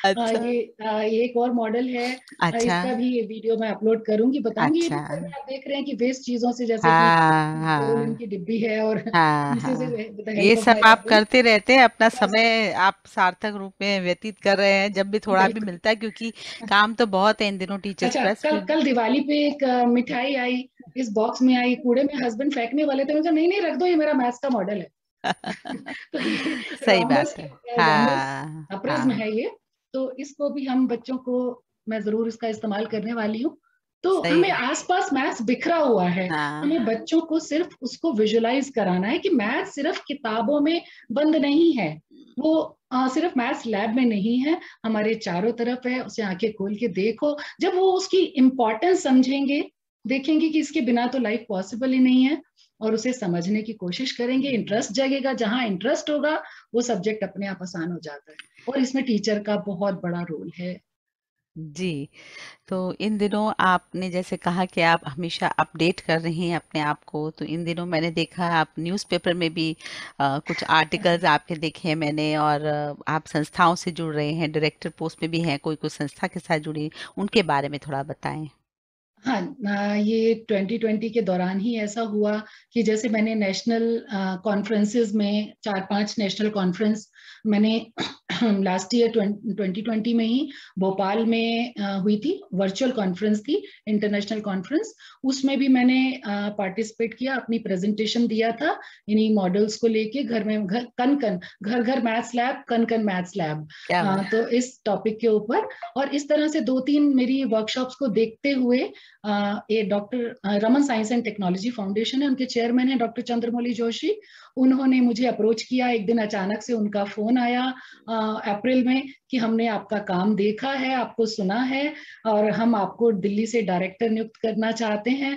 अच्छा। ये एक और मॉडल है। अच्छा। इसका भी ये वीडियो मैं अपलोड करूंगी, बताऊंगी। ये भी अच्छा। घर में आप देख रहे हैं कि वेस्ट चीजों से, जैसे कि हाँ। बोरोलिन हाँ। की डिब्बी है और हाँ। पीछे से हाँ। विद द ये हेल्प ऑफ सब माय आप हस्बैंड। करते रहते हैं, अपना बस समय आप सार्थक रूप में व्यतीत कर रहे हैं जब भी थोड़ा भी बिल्कुल। मिलता है, क्योंकि काम तो बहुत है इन दिनों टीचर्स अच्छा, प्रेस कल में। कल दिवाली पे एक मिठाई आई, इस बॉक्स में आई, कूड़े में हस्बैंड फेंकने वाले थे, मैंने कहा नहीं नहीं रख दो, ये मेरा मैथ्स का मॉडल है। तो ये सही रोम्बस बात है। रोम्बस हाँ। प्रिज्म हाँ। है ये। तो इसको भी हम बच्चों को, मैं जरूर इसका इस्तेमाल करने वाली हूँ। तो हमें सही। आसपास मैथ्स बिखरा हुआ है, हमें हाँ। बच्चों को सिर्फ उसको विजुलाइज कराना है कि मैथ्स सिर्फ किताबों में बंद नहीं है। वो सिर्फ मैथ्स लैब में नहीं है, हमारे चारों तरफ है, उसे आंखें खोल के देखो। जब वो उसकी इम्पोर्टेंस समझेंगे, देखेंगे कि इसके बिना तो लाइफ पॉसिबल ही नहीं है, और उसे समझने की कोशिश करेंगे, इंटरेस्ट जगेगा। जहां इंटरेस्ट होगा वो सब्जेक्ट अपने आप आसान हो जाता है। और इसमें टीचर का बहुत बड़ा रोल है। जी। तो इन दिनों आपने जैसे कहा कि आप हमेशा अपडेट कर रही हैं अपने आप को, तो इन दिनों मैंने देखा आप न्यूज़पेपर में भी कुछ आर्टिकल्स आपके देखे हैं मैंने। और आप संस्थाओं से जुड़ रहे हैं, डायरेक्टर पोस्ट में भी हैं, कोई कोई संस्था के साथ जुड़ी, उनके बारे में थोड़ा बताएं। हाँ, ये 2020 के दौरान ही ऐसा हुआ कि जैसे मैंने नेशनल कॉन्फ्रेंसेस में 4-5 नेशनल कॉन्फ्रेंस मैंने लास्ट ईयर 2020 में ही भोपाल में हुई थी, वर्चुअल कॉन्फ्रेंस थी, इंटरनेशनल कॉन्फ्रेंस। उसमें भी मैंने पार्टिसिपेट किया, अपनी प्रेजेंटेशन दिया था इन्हीं मॉडल्स को लेके। घर में घर कन कन घर घर मैथ्स लैब, कन कन मैथ्स लैब, क्या बात। तो इस टॉपिक के ऊपर। और इस तरह से 2-3 मेरी वर्कशॉप्स को देखते हुए ये doctor Raman science and technology foundation है, उनके चेयरमैन है डॉक्टर चंद्रमौली जोशी। उन्होंने मुझे अप्रोच किया, एक दिन अचानक से उनका फोन आया अप्रैल में कि हमने आपका काम देखा है, आपको सुना है, और हम आपको दिल्ली से डायरेक्टर नियुक्त करना चाहते हैं।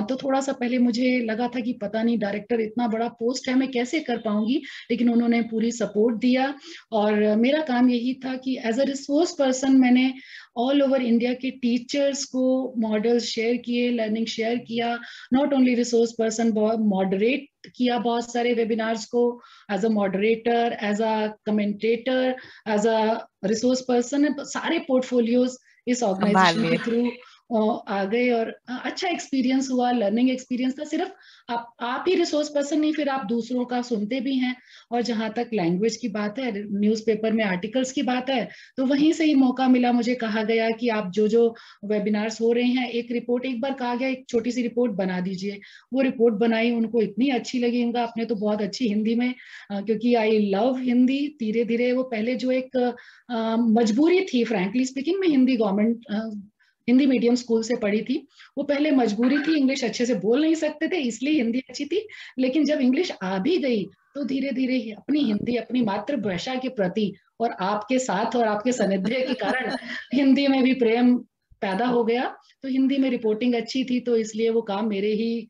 तो थोड़ा सा पहले मुझे लगा था कि पता नहीं डायरेक्टर इतना बड़ा पोस्ट है, मैं कैसे कर पाऊंगी, लेकिन उन्होंने पूरी सपोर्ट दिया। और मेरा काम यही था कि एज अ रिसोर्स पर्सन मैंने ऑल ओवर इंडिया के टीचर्स को मॉडल्स शेयर किए, लर्निंग शेयर किया। Not only resource person, moderate किया बहुत सारे वेबिनार्स को, as a moderator, as a commentator, as a resource person. सारे पोर्टफोलियोज इस संभाल ऑर्गेनाइजेशन लिए। के थ्रू आ गए और अच्छा एक्सपीरियंस हुआ, लर्निंग एक्सपीरियंस था। सिर्फ आप ही रिसोर्स पर्सन नहीं, फिर आप दूसरों का सुनते भी हैं। और जहां तक लैंग्वेज की बात है, न्यूज़पेपर में आर्टिकल्स की बात है, तो वहीं से ही मौका मिला, मुझे कहा गया कि आप जो जो वेबिनार्स हो रहे हैं, एक रिपोर्ट, एक बार कहा गया एक छोटी सी रिपोर्ट बना दीजिए। वो रिपोर्ट बनाई, उनको इतनी अच्छी लगी, उनका आपने तो बहुत अच्छी हिंदी में, क्योंकि आई लव हिंदी। धीरे धीरे वो पहले जो एक मजबूरी थी, फ्रैंकली स्पीकिंग, मैं Hindi government Hindi medium school से पढ़ी थी। वो पहले मजबूरी थी, इंग्लिश अच्छे से बोल नहीं सकते थे, इसलिए हिंदी अच्छी थी। लेकिन जब इंग्लिश आ भी गई, तो धीरे धीरे अपनी हिंदी, अपनी मातृभाषा के प्रति और आपके साथ और आपके सानिध्य के कारण हिंदी में भी प्रेम पैदा हो गया। तो हिंदी में रिपोर्टिंग अच्छी थी, तो इसलिए वो काम मेरे ही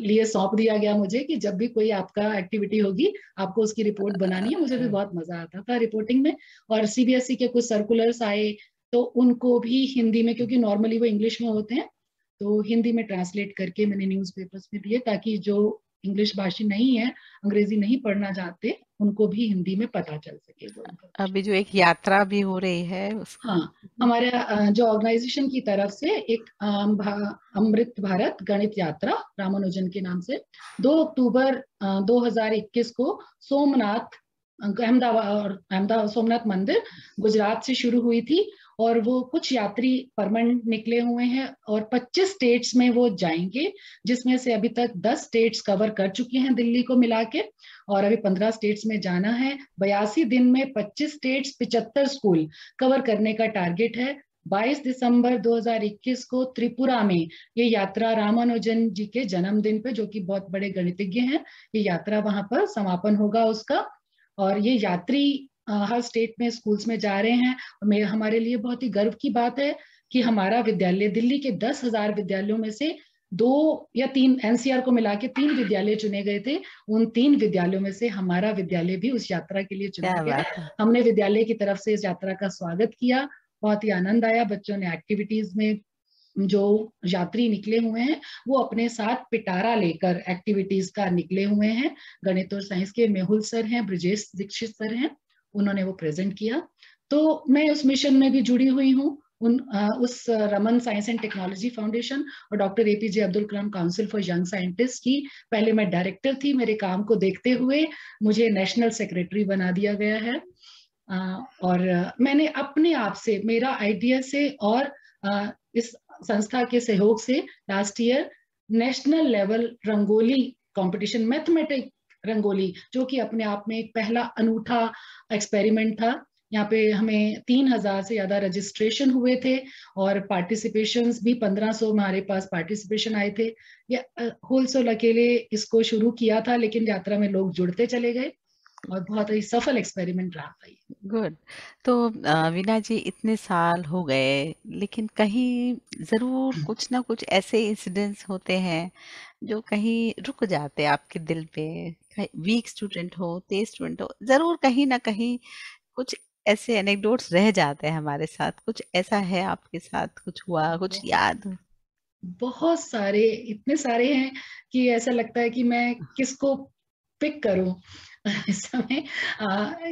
लिए सौंप दिया गया मुझे, कि जब भी कोई आपका एक्टिविटी होगी, आपको उसकी रिपोर्ट बनानी है। मुझे भी बहुत मजा आता था रिपोर्टिंग में। और सीबीएसई के कुछ सर्कुलर्स आए, तो उनको भी हिंदी में, क्योंकि नॉर्मली वो इंग्लिश में होते हैं, तो हिंदी में ट्रांसलेट करके मैंने न्यूज़पेपर्स में दिए, ताकि जो इंग्लिश भाषी नहीं है, अंग्रेजी नहीं पढ़ना चाहते, उनको भी हिंदी में पता चल सके वो इन्फॉर्मेशन। अभी जो एक यात्रा भी हो रही है उस हाँ, हमारे जो ऑर्गेनाइजेशन की तरफ से एक अमृत भारत गणित यात्रा रामानुजन के नाम से 2 अक्टूबर 2021 को सोमनाथ, अहमदाबाद सोमनाथ मंदिर गुजरात से शुरू हुई थी। और वो कुछ यात्री परमानेंट निकले हुए हैं, और 25 स्टेट्स में वो जाएंगे, जिसमें से अभी तक 10 स्टेट्स कवर कर चुके हैं दिल्ली को मिला के, और अभी 15 स्टेट्स में जाना है। 82 दिन में 25 स्टेट्स, 75 स्कूल कवर करने का टारगेट है। 22 दिसंबर 2021 को त्रिपुरा में ये यात्रा, रामानुजन जी के जन्मदिन पे, जो कि बहुत बड़े गणितज्ञ हैं, ये यात्रा वहां पर समापन होगा उसका। और ये यात्री हर स्टेट में स्कूल्स में जा रहे हैं। हमारे लिए बहुत ही गर्व की बात है कि हमारा विद्यालय, दिल्ली के 10,000 विद्यालयों में से 2 या 3, एनसीआर को मिला के 3 विद्यालय चुने गए थे। उन 3 विद्यालयों में से हमारा विद्यालय भी उस यात्रा के लिए चुना क्या गया। बात है। हमने विद्यालय की तरफ से इस यात्रा का स्वागत किया, बहुत ही आनंद आया। बच्चों ने एक्टिविटीज में, जो यात्री निकले हुए हैं, वो अपने साथ पिटारा लेकर एक्टिविटीज का निकले हुए हैं। गणित और साइंस के मेहुल सर हैं, ब्रजेश दीक्षित सर हैं, उन्होंने वो प्रेजेंट किया। तो मैं उस मिशन में भी जुड़ी हुई हूँ, उस Raman science and technology foundation और doctor APJ Abdul Kalam council for young scientist की पहले मैं डायरेक्टर थी। मेरे काम को देखते हुए मुझे नेशनल सेक्रेटरी बना दिया गया है। और मैंने अपने आप से, मेरा आइडिया से और इस संस्था के सहयोग से last year national level rangoli competition, mathematic rangoli, जो कि अपने आप में एक पहला अनूठा एक्सपेरिमेंट था। यहाँ पे हमें 3,000 से ज्यादा रजिस्ट्रेशन हुए थे, और पार्टिसिपेशंस भी 1,500 हमारे पास पार्टिसिपेशन आए थे। ये होलसेल अकेले इसको शुरू किया था, लेकिन यात्रा में लोग जुड़ते चले गए, और बहुत ही सफल एक्सपेरिमेंट रहा था ये। गुड। तो वीना जी, इतने साल हो गए, लेकिन कहीं जरूर कुछ ना कुछ ऐसे इंसिडेंट्स होते हैं जो कहीं रुक जाते हैं आपके दिल पे। वीक स्टूडेंट हो, तेज स्टूडेंट हो, जरूर कहीं ना कहीं कुछ ऐसे एनेक्डोट्स रह जाते हैं हमारे साथ। कुछ ऐसा है आपके साथ, कुछ हुआ, कुछ याद? बहुत सारे, इतने सारे हैं कि ऐसा लगता है कि मैं किसको पिक करूं इस समय।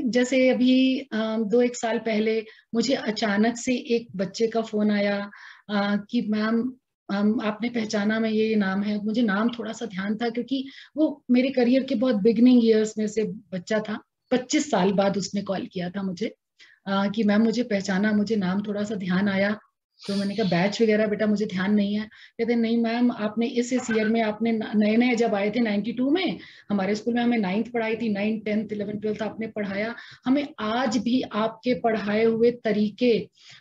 जैसे अभी 2-1 साल पहले मुझे अचानक से एक बच्चे का फोन आया कि मैम, आपने पहचाना, मैं ये नाम है। मुझे नाम थोड़ा सा ध्यान था, क्योंकि वो मेरे करियर के बहुत बिगनिंग ईयर्स में से बच्चा था। 25 साल बाद उसने कॉल किया था मुझे, कि मैम मुझे पहचाना, मुझे नाम थोड़ा सा ध्यान आया। तो मैंने कहा बैच वगैरह बेटा मुझे ध्यान नहीं है। कहते नहीं मैम, आपने इस ईयर में, आपने नए नए जब आए थे 92 में हमारे स्कूल में, हमें 9th पढ़ाई थी, 9th 10th 11th 12th आपने पढ़ाया। हमें आज भी आपके पढ़ाए हुए तरीके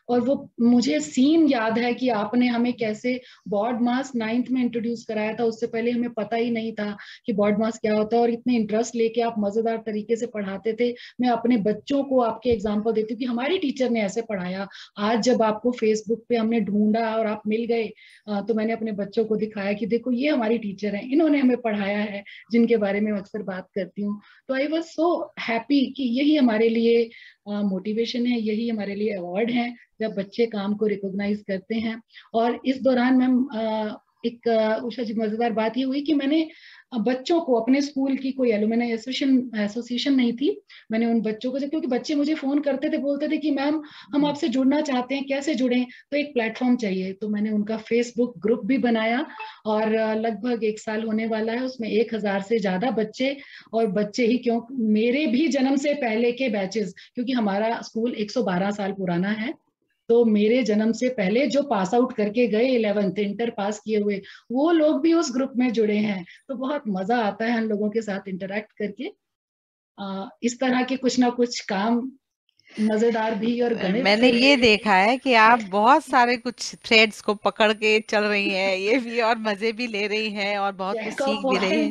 और वो मुझे सीन याद है कि आपने हमें कैसे बोर्ड मास 9th में इंट्रोड्यूस कराया था। उससे पहले हमें पता ही नहीं था कि बोर्ड मास क्या होता है, और इतने इंटरेस्ट लेके आप मजेदार तरीके से पढ़ाते थे। मैं अपने बच्चों को आपके एग्जाम्पल देती हूँ कि हमारी टीचर ने ऐसे पढ़ाया। आज जब आपको फेसबुक पे हमने ढूंढा और आप मिल गए, तो मैंने अपने बच्चों को दिखाया कि देखो ये हमारी टीचर है, इन्होंने हमें पढ़ाया है, जिनके बारे में अक्सर बात करती हूँ। तो आई वॉज सो हैप्पी कि यही हमारे लिए मोटिवेशन है, यही हमारे लिए अवार्ड है, जब बच्चे काम को रिकॉग्नाइज करते हैं। और इस दौरान मैम एक उषा जी मजेदार बात ये हुई कि मैंने बच्चों को, अपने स्कूल की कोई एलुमनी एसोसिएशन नहीं थी, मैंने उन बच्चों को, क्योंकि बच्चे मुझे फोन करते थे, बोलते थे कि मैम हम आपसे जुड़ना चाहते हैं, कैसे जुड़ें, तो एक प्लेटफॉर्म चाहिए, तो मैंने उनका फेसबुक ग्रुप भी बनाया और लगभग 1 साल होने वाला है, उसमें 1,000 से ज्यादा बच्चे, और बच्चे ही क्यों, मेरे भी जन्म से पहले के बैचेस, क्योंकि हमारा स्कूल 112 साल पुराना है, तो मेरे जन्म से पहले जो पास आउट करके गए 11th इंटर पास किए हुए, वो लोग भी उस ग्रुप में जुड़े हैं। तो बहुत मजा आता है हम लोगों के साथ इंटरेक्ट करके। इस तरह के कुछ ना कुछ काम, मजेदार भी और गणित मैंने से ये related देखा है कि आप बहुत सारे कुछ थ्रेड्स को पकड़ के चल रही हैं, ये भी, और मजे भी ले रही हैं और बहुत कुछ जैक ऑफ सीख भी रही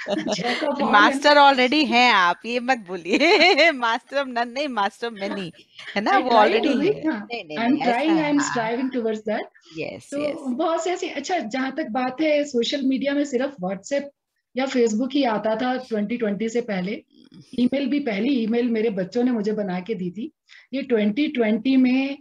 ऑल, जैक ऑफ हैं। ऑल एंड मास्टर ऑलरेडी हैं आप, ये मत बोलिए। मास्टर ऑफ नन नहीं, मास्टर ऑफ मेनी, है ना, आई वो ट्राई टू ऑलरेडी बी, है। हाँ, नहीं नहीं आई एम नहीं, ऐसा ट्राइंग, आई एम हाँ, स्ट्राइविंग टुवर्ड्स दैट। यस तो यस। बहुत से ऐसे, अच्छा जहां तक बात है, सोशल मीडिया में सिर्फ व्हाट्सएप या फेसबुक ही आता था 2020 से पहले। ईमेल भी, पहली ईमेल मेरे बच्चों ने मुझे बना के दी थी। ये 2020 में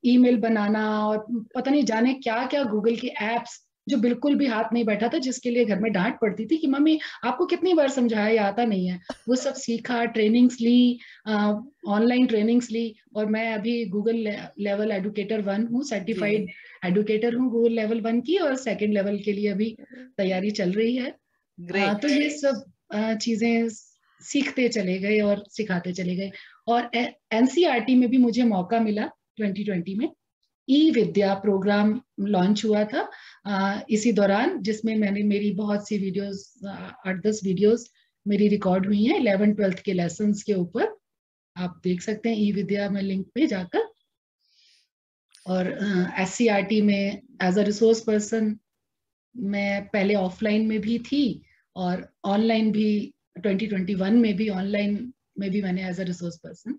ईमेल बनाना और पता नहीं जाने क्या क्या गूगल की एप्स, जो बिल्कुल भी हाथ नहीं बैठा था, जिसके लिए घर में डांट पड़ती थी कि मम्मी आपको कितनी बार समझाया, ये आता नहीं है। वो सब सीखा, ट्रेनिंग्स ली, ऑनलाइन ट्रेनिंग्स ली, और मैं अभी गूगल लेवल एडुकेटर 1 हूँ, जी, सर्टिफाइड एडुकेटर हूँ गूगल लेवल 1 की, और सेकंड लेवल के लिए अभी तैयारी चल रही है। तो ग्रेट। ये सब चीजें सीखते चले गए और सिखाते चले गए। और एनसीईआरटी में भी मुझे मौका मिला 2020 में, ई विद्या प्रोग्राम लॉन्च हुआ था इसी दौरान, जिसमें मैंने मेरी बहुत सी वीडियोस, 8-10 वीडियोस मेरी रिकॉर्ड हुई हैं 11th-12th के लेसन्स के ऊपर। आप देख सकते हैं ई विद्या में लिंक पे जाकर। और एससीईआरटी में एज अ रिसोर्स पर्सन मैं पहले ऑफलाइन में भी थी, और ऑनलाइन भी 2021 में भी, ऑनलाइन में भी मैंने एज अ रिसोर्स पर्सन।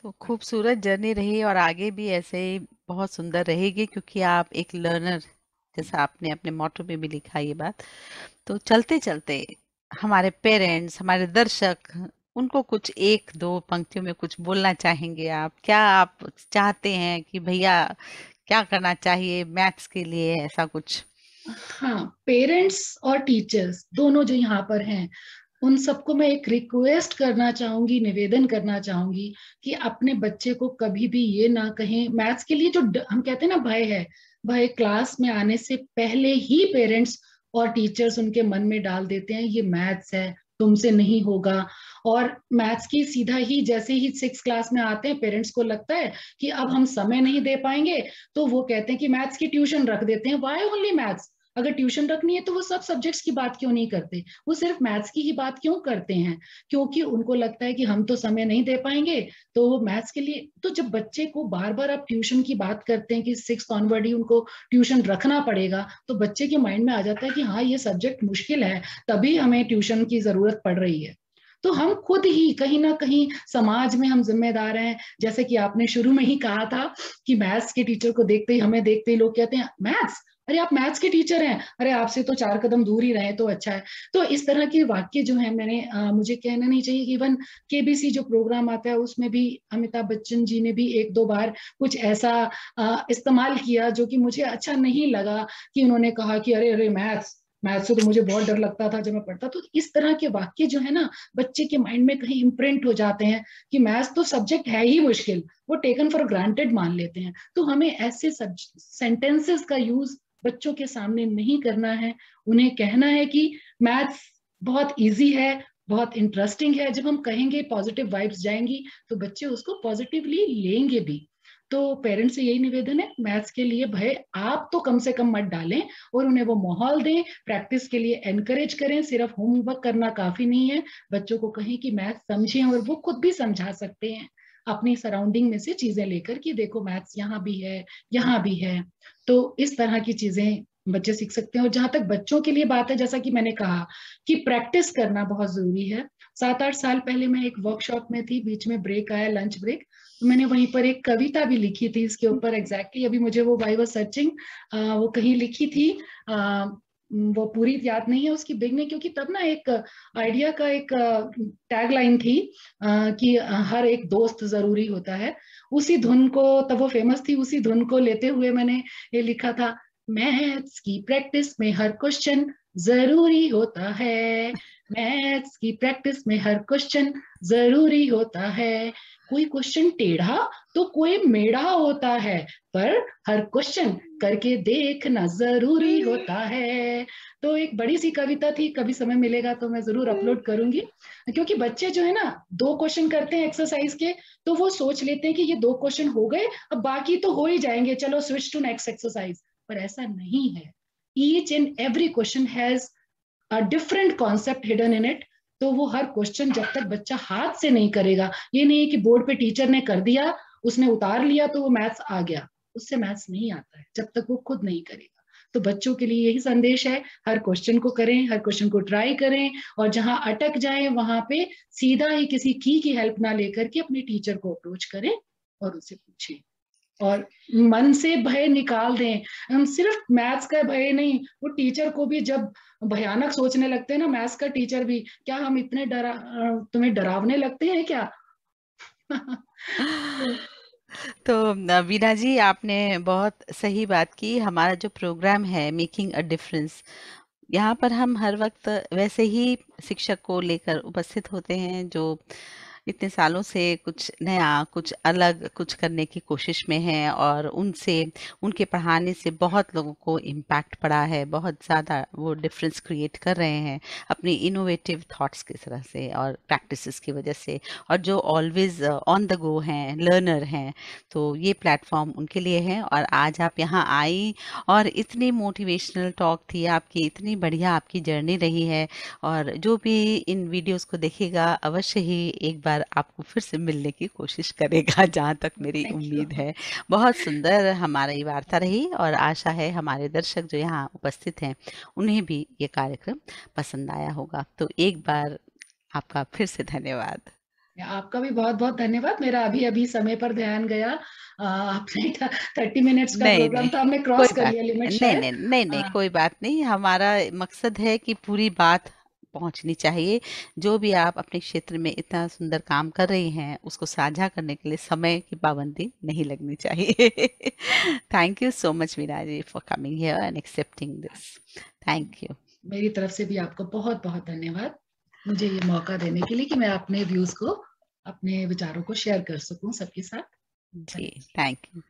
तो खूबसूरत जर्नी रही और आगे भी ऐसे ही बहुत सुंदर रहेगी, क्योंकि आप एक लर्नर, जैसा आपने अपने मोटो में भी लिखा ये बात। तो चलते चलते हमारे पेरेंट्स, हमारे दर्शक, उनको कुछ एक दो पंक्तियों में कुछ बोलना चाहेंगे आप? क्या आप चाहते हैं कि भैया क्या करना चाहिए मैथ्स के लिए, ऐसा कुछ? हाँ, पेरेंट्स और टीचर्स दोनों जो यहाँ पर हैं, उन सबको मैं एक रिक्वेस्ट करना चाहूंगी, निवेदन करना चाहूंगी कि अपने बच्चे को कभी भी ये ना कहें मैथ्स के लिए, जो हम कहते हैं ना भय है, भय क्लास में आने से पहले ही पेरेंट्स और टीचर्स उनके मन में डाल देते हैं, ये मैथ्स है, तुमसे नहीं होगा। और मैथ्स की सीधा ही, जैसे ही 6 क्लास में आते हैं, पेरेंट्स को लगता है कि अब हम समय नहीं दे पाएंगे, तो वो कहते हैं कि मैथ्स की ट्यूशन रख देते हैं। Why only maths? अगर ट्यूशन रखनी है तो वो सब सब्जेक्ट्स की बात क्यों नहीं करते, वो सिर्फ मैथ्स की ही बात क्यों करते हैं? क्योंकि उनको लगता है कि हम तो समय नहीं दे पाएंगे, तो वो मैथ्स के लिए, तो जब बच्चे को बार बार आप ट्यूशन की बात करते हैं कि 6th ऑनवर्ड ही उनको ट्यूशन रखना पड़ेगा, तो बच्चे के माइंड में आ जाता है कि हाँ ये सब्जेक्ट मुश्किल है, तभी हमें ट्यूशन की जरूरत पड़ रही है। तो हम खुद ही कहीं ना कहीं समाज में हम जिम्मेदार हैं। जैसे कि आपने शुरू में ही कहा था कि मैथ्स के टीचर को देखते ही, हमें देखते ही लोग कहते हैं मैथ्स, अरे आप मैथ्स के टीचर हैं, अरे आपसे तो 4 कदम दूर ही रहे तो अच्छा है। तो इस तरह के वाक्य जो है, मैंने मुझे कहना नहीं चाहिए। इवन केबीसी जो प्रोग्राम आता है उसमें भी अमिताभ बच्चन जी ने भी 1-2 बार कुछ ऐसा इस्तेमाल किया जो कि मुझे अच्छा नहीं लगा, कि उन्होंने कहा कि अरे अरे मैथ्स, मैथ्स से तो मुझे बहुत डर लगता था जब मैं पढ़ता। तो इस तरह के वाक्य जो है ना, बच्चे के माइंड में कहीं इम्प्रिंट हो जाते हैं कि मैथ्स तो सब्जेक्ट है ही मुश्किल, वो टेकन फॉर ग्रांटेड मान लेते हैं। तो हमें ऐसे सेंटेंसेस का यूज बच्चों के सामने नहीं करना है। उन्हें कहना है कि मैथ्स बहुत इजी है, बहुत इंटरेस्टिंग है। जब हम कहेंगे पॉजिटिव वाइब्स जाएंगी, तो बच्चे उसको पॉजिटिवली लेंगे भी। तो पेरेंट्स से यही निवेदन है, मैथ्स के लिए भय आप तो कम से कम मत डालें, और उन्हें वो माहौल दें, प्रैक्टिस के लिए एनकरेज करें। सिर्फ होमवर्क करना काफी नहीं है, बच्चों को कहें कि मैथ्स समझें, और वो खुद भी समझा सकते हैं अपनी सराउंडिंग में से चीजें लेकर, कि देखो मैथ्स यहाँ भी है, यहाँ भी है। तो इस तरह की चीजें बच्चे सीख सकते हैं। और जहां तक बच्चों के लिए बात है, जैसा कि मैंने कहा कि प्रैक्टिस करना बहुत जरूरी है। 7-8 साल पहले मैं एक वर्कशॉप में थी, बीच में ब्रेक आया, लंच ब्रेक, तो मैंने वहीं पर एक कविता भी लिखी थी इसके ऊपर। एग्जैक्टली अभी मुझे वो वाई वाज सर्चिंग, वो कहीं लिखी थी, वो पूरी याद नहीं है उसकी बिगनिंग, क्योंकि तब ना एक आइडिया का एक टैग लाइन थी कि हर एक दोस्त जरूरी होता है। उसी धुन को, तब वो फेमस थी, उसी धुन को लेते हुए मैंने ये लिखा था मैथ्स की प्रैक्टिस में हर क्वेश्चन जरूरी होता है, मैथ्स की प्रैक्टिस में हर क्वेश्चन जरूरी होता है। कोई क्वेश्चन टेढ़ा तो कोई मेढ़ा होता है, पर हर क्वेश्चन करके देखना जरूरी होता है। तो एक बड़ी सी कविता थी, कभी समय मिलेगा तो मैं जरूर अपलोड करूंगी। क्योंकि बच्चे जो है ना, 2 क्वेश्चन करते हैं एक्सरसाइज के, तो वो सोच लेते हैं कि ये 2 क्वेश्चन हो गए, अब बाकी तो हो ही जाएंगे, चलो स्विच टू नेक्स्ट एक्सरसाइज। पर ऐसा नहीं है। Each and every question has a different concept hidden in it. तो वो हर क्वेश्चन जब तक बच्चा हाथ से नहीं करेगा, ये नहीं है कि बोर्ड पे टीचर ने कर दिया, उसने उतार लिया तो वो मैथ्स आ गया, उससे मैथ्स नहीं आता है जब तक वो खुद नहीं करेगा। तो बच्चों के लिए यही संदेश है, हर क्वेश्चन को करें, हर क्वेश्चन को ट्राई करें, और जहां अटक जाए वहां पे सीधा ही किसी की हेल्प ना लेकर के अपने टीचर को अप्रोच करें और उसे पूछें, और मन से भय निकाल दें। हम सिर्फ मैथ्स का भय नहीं, वो टीचर को भी जब भयानक सोचने लगते हैं ना, मैथ्स का टीचर भी, क्या हम इतने तुम्हें डरावने लगते हैं क्या? तो तो वीना जी, आपने बहुत सही बात की। हमारा जो प्रोग्राम है मेकिंग अ डिफरेंस, यहाँ पर हम हर वक्त वैसे ही शिक्षक को लेकर उपस्थित होते हैं जो इतने सालों से कुछ नया, कुछ अलग, कुछ करने की कोशिश में हैं, और उनसे, उनके पढ़ाने से बहुत लोगों को इम्पैक्ट पड़ा है, बहुत ज़्यादा वो डिफरेंस क्रिएट कर रहे हैं अपनी इनोवेटिव थॉट्स की तरह से और प्रैक्टिसेस की वजह से, और जो ऑलवेज ऑन द गो हैं, लर्नर हैं। तो ये प्लेटफॉर्म उनके लिए है। और आज आप यहाँ आई और इतनी मोटिवेशनल टॉक थी आपकी, इतनी बढ़िया आपकी जर्नी रही है, और जो भी इन वीडियोस को देखेगा अवश्य ही एक बार आपको फिर से मिलने की कोशिश करेगा, जहाँ तक मेरी थैंक यू। उम्मीद है। बहुत सुंदर हमारी वार्ता रही, और आशा है हमारे दर्शक जो यहाँ उपस्थित हैं उन्हें भी ये कार्यक्रम पसंद आया होगा। तो एक बार आपका फिर से धन्यवाद। आपका भी बहुत बहुत धन्यवाद। मेरा अभी अभी समय पर ध्यान गया, आपने 30 मिनट्स का नहीं प्रोग्राम नहीं, था, हमने कोई क्रॉस कर बात लिया लिमिट नहीं, शायद। नहीं नहीं नहीं, कोई बात नहीं। हमारा मकसद है कि पूरी बात पहुंचनी चाहिए। जो भी आप अपने क्षेत्र में इतना सुंदर काम कर रही हैं, उसको साझा करने के लिए समय की पाबंदी नहीं लगनी चाहिए। Thank you so much Meera ji for coming here and accepting this. Thank you. मेरी तरफ से भी आपको बहुत बहुत धन्यवाद, मुझे ये मौका देने के लिए कि मैं अपने व्यूज को, अपने विचारों को शेयर कर सकूं सबके साथ। जी, थैंक यू।